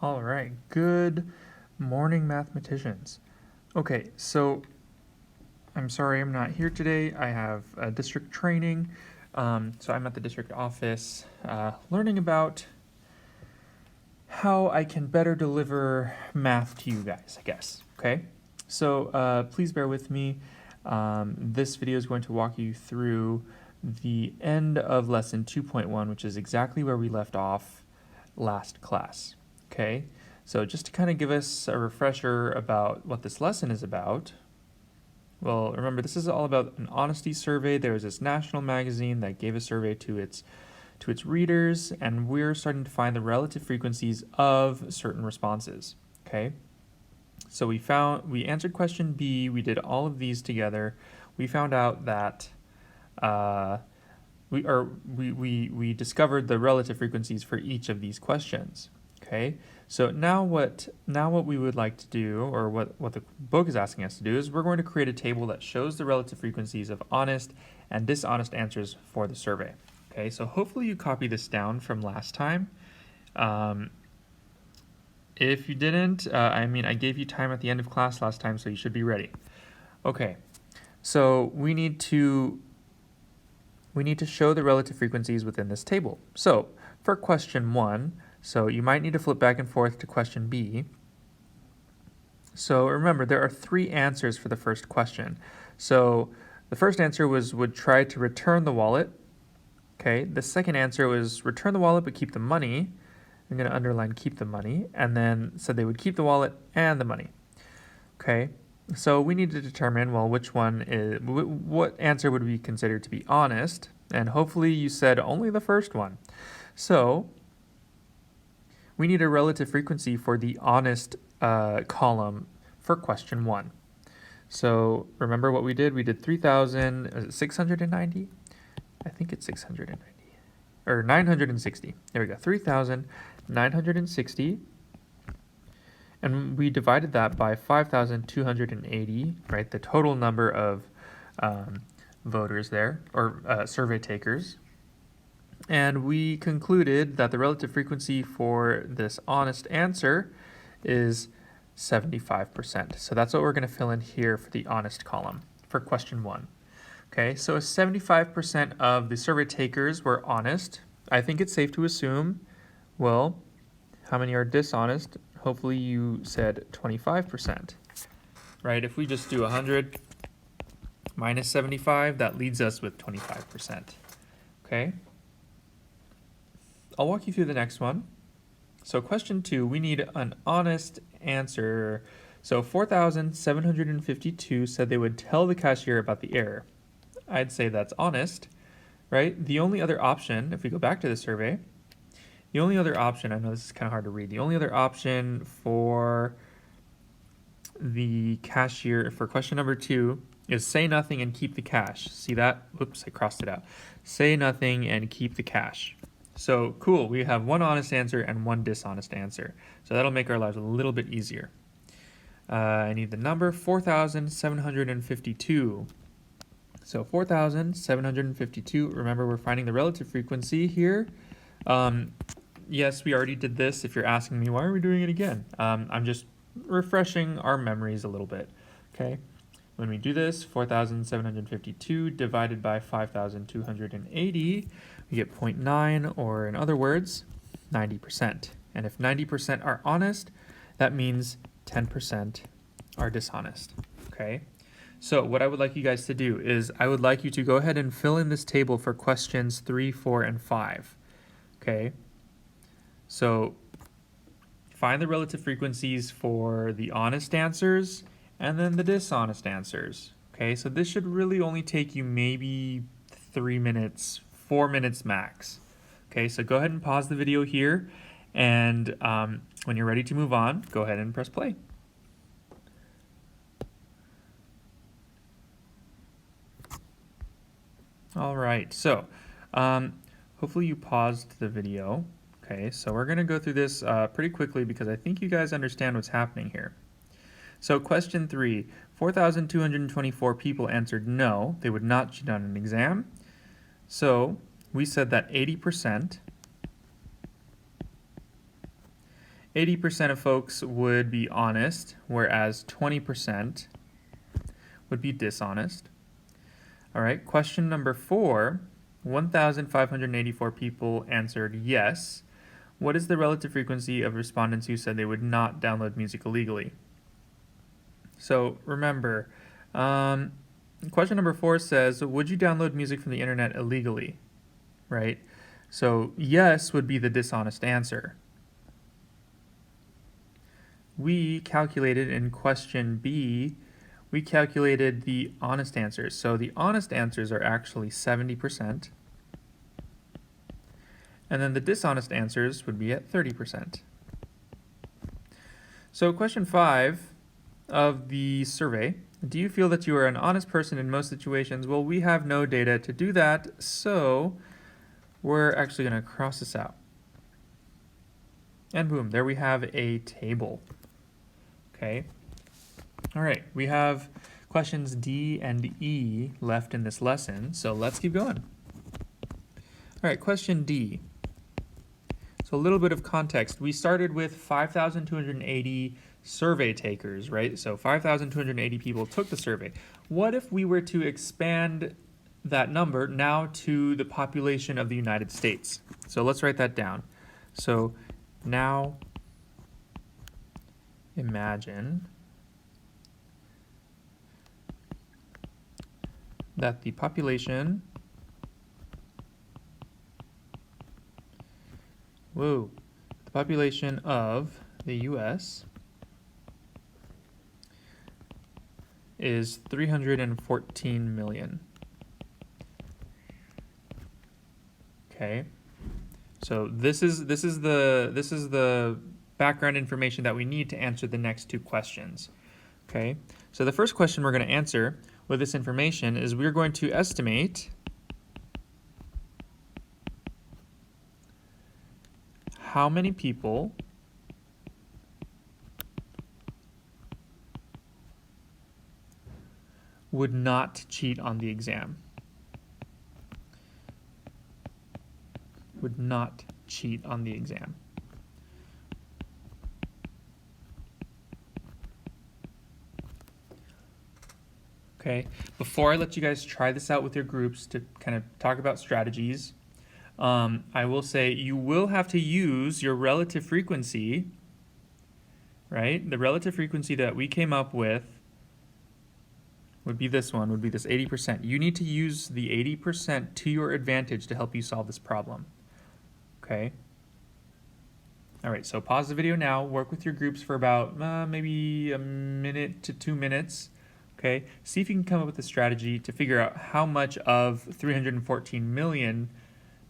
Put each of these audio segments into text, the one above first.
All right, good morning, mathematicians. Okay, so I'm sorry I'm not here today. I have a district training, so I'm at the district office learning about how I can better deliver math to you guys, I guess, okay? So please bear with me. This video is going to walk you through the end of lesson 2.1, which is exactly where we left off last class. Okay, so just to kind of give us a refresher about what this lesson is about, well, remember this is all about an honesty survey. There was this national magazine that gave a survey to its readers, and we're starting to find the relative frequencies of certain responses. Okay, so we answered question B. We did all of these together. We found out that we discovered the relative frequencies for each of these questions. Okay, so now what we would like to do, or what the book is asking us to do, is we're going to create a table that shows the relative frequencies of honest and dishonest answers for the survey. Okay, so hopefully you copy this down from last time. If you didn't, I gave you time at the end of class last time, so you should be ready. Okay, so we need to show the relative frequencies within this table. So for question 1, so you might need to flip back and forth to question B. So remember, there are 3 answers for the first question. So the first answer would try to return the wallet. Okay, the second answer was return the wallet but keep the money. I'm going to underline keep the money, and then said they would keep the wallet and the money. Okay, so we need to determine, well, what answer would be considered to be honest, and hopefully you said only the first one. So we need a relative frequency for the honest column for question 1. So remember what we did? We did 3,690? I think it's 690. Or 960. There we go. 3,960. And we divided that by 5,280, right? The total number of voters there, or survey takers. And we concluded that the relative frequency for this honest answer is 75%. So that's what we're going to fill in here for the honest column for question 1. Okay, so 75% of the survey takers were honest. I think it's safe to assume, well, how many are dishonest? Hopefully you said 25%, right? If we just do 100 minus 75, that leaves us with 25%, okay? I'll walk you through the next one. So question 2, we need an honest answer. So 4,752 said they would tell the cashier about the error. I'd say that's honest, right? The only other option, if we go back to the survey, the only other option, I know this is kind of hard to read, the only other option for the cashier for question number 2 is say nothing and keep the cash. See that? Oops, I crossed it out. Say nothing and keep the cash. So cool, we have one honest answer and one dishonest answer. So that'll make our lives a little bit easier. I need the number 4,752. So 4,752, remember we're finding the relative frequency here. Yes, we already did this. If you're asking me, why are we doing it again? I'm just refreshing our memories a little bit, okay? When we do this, 4,752 divided by 5,280, we get 0.9, or in other words, 90%. And if 90% are honest, that means 10% are dishonest, okay? So what I would like you guys to do is I would like you to go ahead and fill in this table for questions 3, 4, and 5, okay? So find the relative frequencies for the honest answers and then the dishonest answers, okay? So this should really only take you maybe 3 minutes, 4 minutes max, okay? So go ahead and pause the video here, and when you're ready to move on, go ahead and press play. All right, so hopefully you paused the video. Okay, so we're going to go through this pretty quickly because I think you guys understand what's happening here. So question 3, 4,224 people answered no, they would not cheat on an exam. So we said that 80% 80% of folks would be honest, whereas 20% would be dishonest. All right, question number 4, 1,584 people answered yes. What is the relative frequency of respondents who said they would not download music illegally? So remember, question number 4 says, would you download music from the internet illegally? Right? So yes would be the dishonest answer. We calculated in question B, we calculated the honest answers. So the honest answers are actually 70%. And then the dishonest answers would be at 30%. So question 5 of the survey, do you feel that you are an honest person in most situations? Well, we have no data to do that, so we're actually going to cross this out. And boom, there we have a table. Okay. All right, we have questions D and E left in this lesson, so let's keep going. All right, question D. So a little bit of context. We started with 5,280 survey takers, right? So 5,280 people took the survey. What if we were to expand that number now to the population of the United States? So let's write that down. So now imagine that the population the population of the US is 314 million. Okay. So this is the background information that we need to answer the next two questions. Okay. So the first question we're going to answer with this information is we're going to estimate how many people would not cheat on the exam. Would not cheat on the exam. Okay, before I let you guys try this out with your groups to kind of talk about strategies, I will say you will have to use your relative frequency, right? The relative frequency that we came up with would be this one, would be this 80%. You need to use the 80% to your advantage to help you solve this problem, okay? All right, so pause the video now, work with your groups for about maybe a minute to 2 minutes, okay? See if you can come up with a strategy to figure out how much of 314 million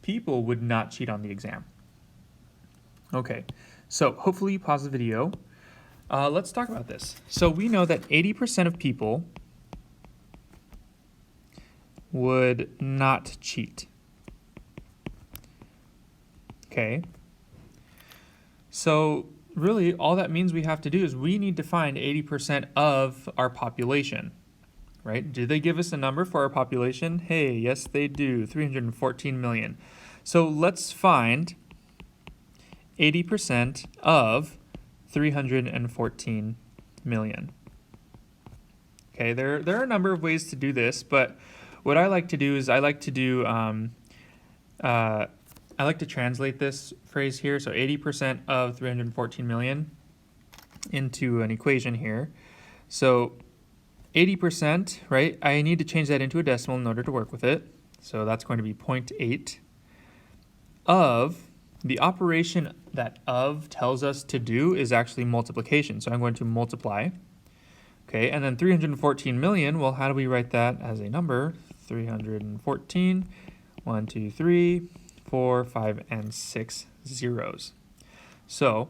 people would not cheat on the exam. Okay, so hopefully you pause the video. Let's talk about this. So we know that 80% of people would not cheat. Okay, so really all that means we have to do is we need to find 80% of our population, right? Do they give us a number for our population? Hey, yes they do, 314 million. So let's find 80% of 314 million. Okay, there are a number of ways to do this, but what I like to do is I like to translate this phrase here. So 80% of 314 million into an equation here. So 80%, right? I need to change that into a decimal in order to work with it. So that's going to be 0.8 of the operation that of tells us to do is actually multiplication. So I'm going to multiply. Okay, and then 314 million, well, how do we write that as a number? 314, 1, 2, 3, 4, 5, and 6 zeros. So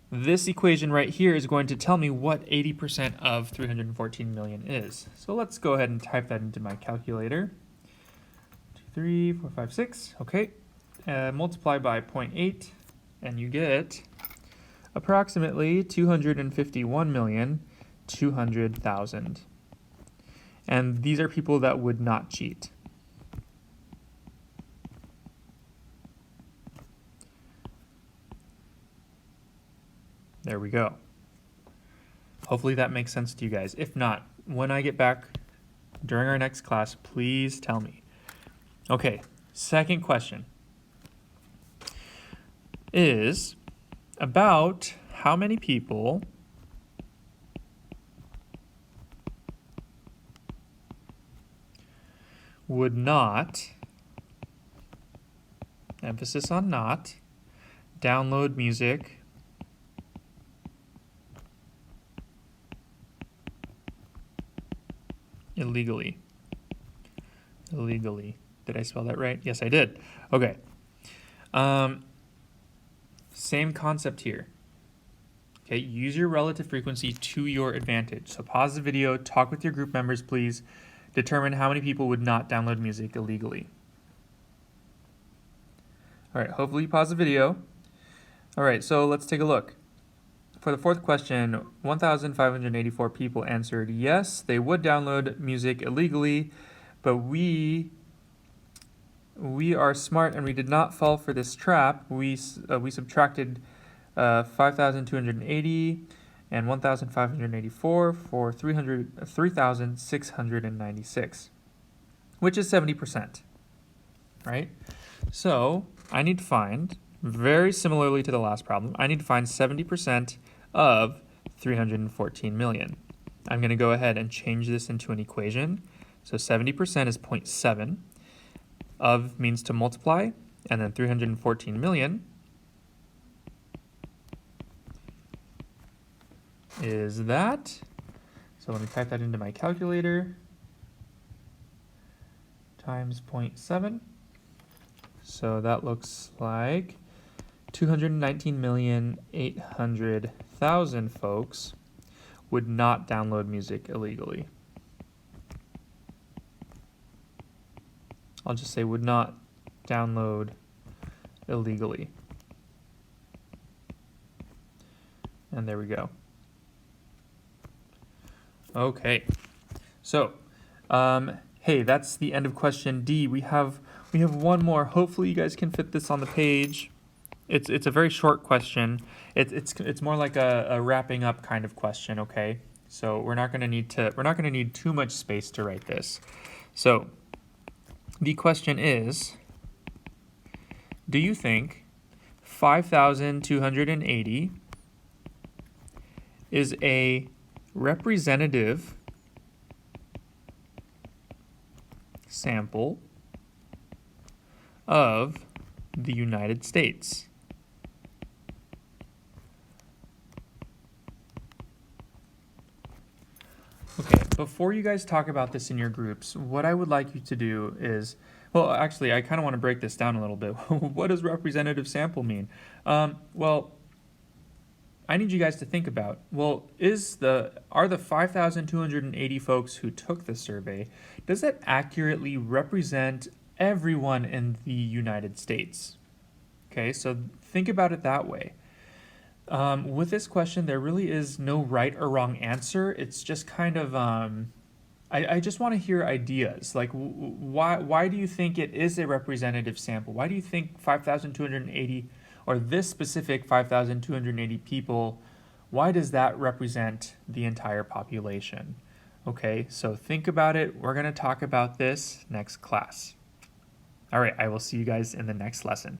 this equation right here is going to tell me what 80% of 314 million is. So let's go ahead and type that into my calculator. 2, 3, 4, 5, 6, okay. Multiply by 0.8, and you get approximately 251,200,000. And these are people that would not cheat. There we go. Hopefully that makes sense to you guys. If not, when I get back during our next class, please tell me. Okay, second question is about how many people would not, emphasis on not, download music illegally. Illegally. Did I spell that right? Yes, I did. Okay. Same concept here. Okay, use your relative frequency to your advantage. So pause the video, talk with your group members, please. Determine how many people would not download music illegally. All right, hopefully you pause the video. All right, so let's take a look. For the fourth question, 1,584 people answered yes, they would download music illegally, but we are smart and we did not fall for this trap. We subtracted 5,280 and 1,584 for 3,696, which is 70%, right? So I need to find, very similarly to the last problem, I need to find 70% of 314 million. I'm going to go ahead and change this into an equation. So 70% is 0.7. Of means to multiply, and then 314 million is that. So let me type that into my calculator. Times 0.7. So that looks like 219,800,000 folks would not download music illegally. I'll just say would not download illegally. And there we go. Okay. So, hey, that's the end of question D. We have one more. Hopefully you guys can fit this on the page. It's a very short question. It's more like a wrapping up kind of question, okay? So we're not going to need too much space to write this. So, the question is, do you think 5,280 is a representative sample of the United States? Okay, before you guys talk about this in your groups, what I would like you to do is, well, actually, I kind of want to break this down a little bit. What does representative sample mean? Well, I need you guys to think about, well, are the 5,280 folks who took the survey, does that accurately represent everyone in the United States? Okay, so think about it that way. With this question, there really is no right or wrong answer. It's just kind of, I just want to hear ideas. Like, why do you think it is a representative sample? Why do you think 5,280, or this specific 5,280 people, why does that represent the entire population? Okay, so think about it. We're going to talk about this next class. All right, I will see you guys in the next lesson.